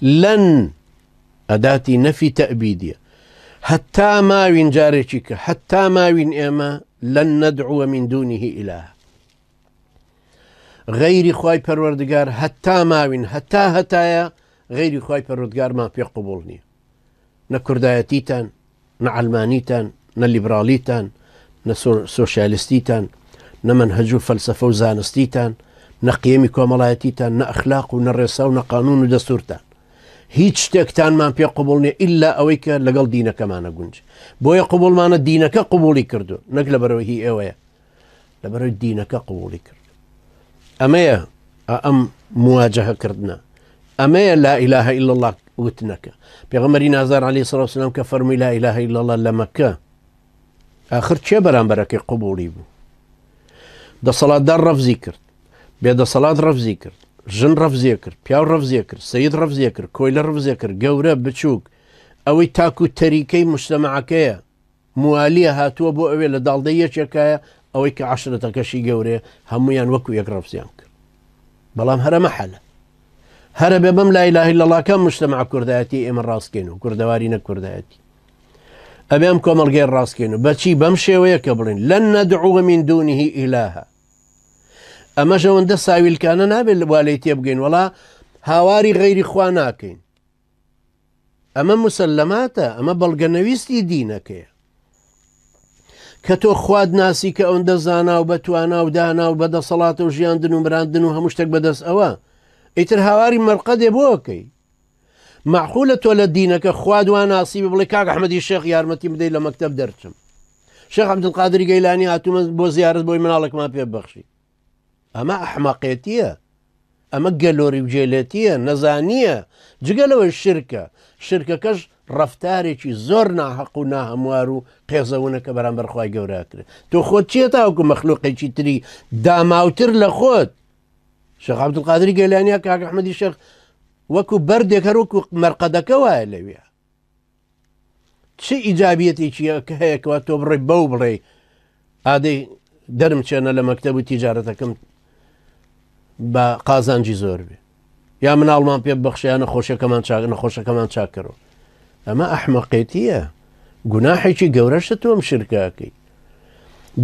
لن أداتي نفي تأبيدية حتى ما وين جاريك حتى ما وين إما لن ندعو من دونه إله غير خواي پروردگار حتى ما وين حتى هتايا غير خواي پروردگار ما في قبولني نكردايتيتان نعلمانيتان نليبراليتان نسوشيالستيتان نمنهجو فلسفة وزانستيتان نقيمي كومالايتيتان نأخلاق ونرسا ونقانون ودستورتان هيج شتێکتان مان پێ قبولنێ إلا ئەوەی کە لەگەڵ دینەکەمانە گونج بۆیە قبولمانە دینەکە قبولی کردو نەک لەبەرەوەی هی ئێوەیە لەبەرەوەی دینەکە قبولی کرد ئەمەیە ئەم مواجهەکردنە ئەمەیە لا إله إلا الله وتنەکە پێغەمبەری نازار عليه الصلاة والسلام کە فەرمووی لا إله إلا الله لە مەککە آخر چێ بەرامبەرەکەی قبولی بوو دەسەڵاتدار ڕەفزی کرد بێدەسەڵات ڕەفزی کرد ژن ڕەفزیە کرد پیاو ڕەفزیە کرد سەید ڕەفزیە کرد کۆیلە ڕەفزیە کرد گەورە بچووک ئەوەی تاکو تەریکەی مجتەمەعەکەیە موالیە هاتووە بۆ ئەوێ لە داڵدە یەکێکایە ئەوەی کە عەشرەتەکەشی گەورەیە هەموویان وەکو یەک ڕەفزیان کرد بەڵام هەرە مەحەلە هەرە بێ بەم لا إله إلا الله کەم مجتەمەع کوردایەتی ئێمە ڕاستکەین و کوردەواری نەکوردایەتی ئەبێ ئەم کۆمەڵگەی ڕاستکەین و بەچی بەم شێوەیە کە بڵین لەن نەدعو من دونه إلها ئەمە ژەوەندە ساویلکانە نابێت وا لێی تێبگەین وەڵا هاواری غەیری خوا ناکەین ئەمە مسلەماتە ئەمە بەڵگەنەویستی دینەکەیە کە تۆ خواد ناسی کە ئەوەندە زانا و بەتوانا و دانا و بەدەسەڵاتە و ژیاندن و مراندن و هەموو شتێک بەدەست ئەوە ئیتر هاواری مەرقەدێ بۆکەی معقولە تۆ لە دینەکە خواد وا ناسی بڵێ کاک ئەحمەدی شێخ یارمەتی بدەی لە مەکتەب دەرچم شێخ عەبدولقادری گەیلانی هاتوومە بۆ زیارەت بۆی مناڵێکمان پێ بەخشی ئەمە ئەحمەقێتیە ئەمە گەلۆری و جێلێتیە نەزانیە جگەلەوەی شرکەکەش ڕەفتارێکی زۆر ناحەق و ناهەموار و قێزەونەکە بەرامبەر خوای گەورە کرێت تۆ خۆت چییە تاوەکو مەخلوقێکی تری داماوتر لە خۆت شێخ عەبدولقادری گەیلانیە کاک ئەحمەدی شێخ وەکو بەردێک هەر وەکو مەرقەدەکە وایە لەوێ چ ئیجابیەتێکی هەیەکەوە تۆ بڕێ بەو بڵێ ئادەی دەرم چێنە لە مەکتەب و تیجارەتەکەم بە قازانجی زۆر بێ یا مناڵمان پێ بەخشیانە نەخۆشەکەمان چاکەرەوە ئەمە ئەحمەقێتیە گوناحێکی گەورەشە تۆم شرکاکەی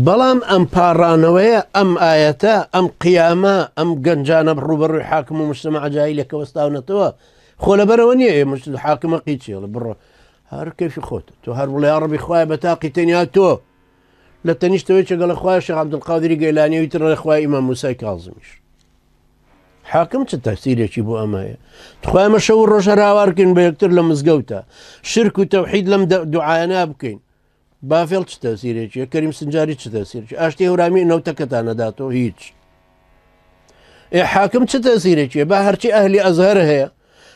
بەڵام ئەم پاڕانەوەیە ئەم ئاەتە ئەم قیامە ئەم گەنجانە ڕوبەڕووی حاکم و مجتەمەع جاهیلەکە وەستاونەتەوە خۆ لەبەرەوە نییە حاکمە قیچێڵە بڕۆ هەر کەفی خۆت تۆ هەر وڵێ یا ڕەبی خوایە بە تاقی تەنیا تۆ لە تەنیشتەوەی چەگەڵ لە خوای شێخ عەبدولقادری گەیلانیەوەی تر لە خوای ئیمام موسای کاظمیش حاکم چ تەسیرێکی بۆ ئەمەیە تخوای ئەمە شەو ڕۆژ هەراوارکەین بە یەکتر لە مزگەوتە شرک و تەوحید لەم دوعایانە بکەین بافێڵ چ تەسیرێکی کەریم سنجاری چ تەسیرێکی ئاشتی هەورامی نەوتەکەتان نەداتەوە هیچ حاکم چ تەسیرێکی با هەرچی ئەهلی ئەزهەر هەیە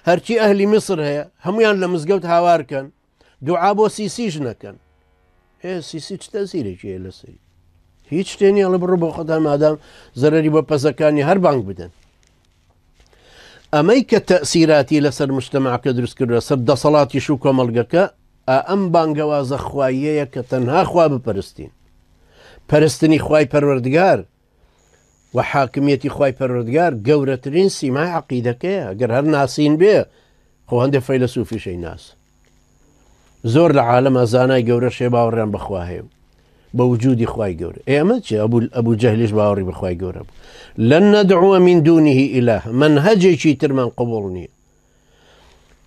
هەرچی ئەهلی میسر هەیە هەمویان لە مزگەوت هاوارکەن دوعا بۆ سیسیش نەکەن سیسی چ تەسیرێکی هەیە لەسەری هیچ شتێنی هەڵە بڕۆ بۆ خۆتان مادام زەرەری بۆ پەزەکانی هەر بانگ بدەن ئەمەی کە تەسیراتی لەسەر مجتەمەعەکە دروست کردووە سەر دەسەڵاتیش و کۆمەڵگەکە ئەم بانگەوازە خواییەیە کە تەنها خوا بپەرستین پەرستنی خوای پەروەردگار و حاکمیەتی خوای پەروەردگار گەورەترین سیمای عەقیدەکەیە ئەگەر هەر ناسین بێ خۆ هەندێک فەیلسوفیشەی ناس زۆر لە عالەمە زانای گەورە شێ باوەڕیان بەخوا هەیە بە وجودی خوای گەورە ئێمە چێ ئەبوو جەهلیش باوەڕی بەخوای گەورە بوو لەن نەدعوە من دونه ئیلاه منهەجێکی ترمان قبوڵ نییە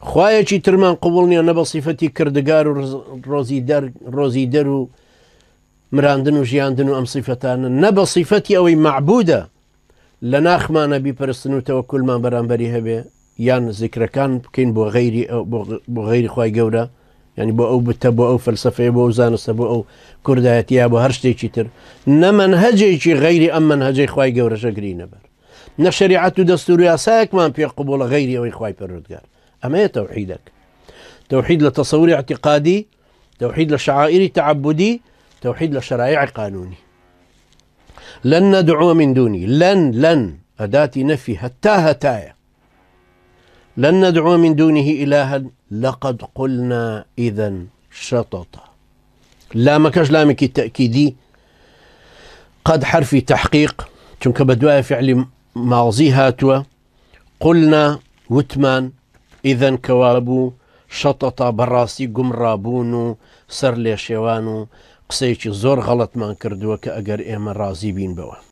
خوایەکی ترمان قبوڵ نییە نە بە سیفەتی کردگار و ڕۆزی دەر و مراندن و ژیاندن و ئەم سیفەتانە نە بە سیفەتی ئەوەی معبودە لە ناخمانە بیپەرستن و تەوەکولمان بەرامبەری هەبێ یان زیکرەکان بکەین بۆ غەیری خوای گەورە ینی بۆ ئەو بتە بۆ ئەو فەلسەفەیە بۆ ئەو زانستە بۆ ئەو کوردایەتیە بۆ هەر شتێکی تر نە مەنهەجێکی غەیری ئەم مەنهەجەی خوای گەورەشە گرینە بەر نە شەریعەت و دەستور و یاسایەکمان پێ قبوڵە غەیری ئەوەی خوای پەروەردگار ئەمەیە تەوحیدەک توحيد لتصور اعتقادي توحيد لشعائر تعبدي توحيد لشرائع قانوني لن ندعو من دوني لن أداة نفي هتايا لن ندعو من دونه إلها لقد قلنا إذا شططا لامكش لامك التأكيدي قد حرف تحقيق چونك بدواء فعل ماضي هاتوا قلنا وتمان ئیدەن کەوابوو شەتەتا بەڕاستی گومڕابوون و سەر لێ شێوان و قسەیەکی زۆر غەڵەتمان کردووە کە ئەگەر ئێمە ڕازی بین بەوە.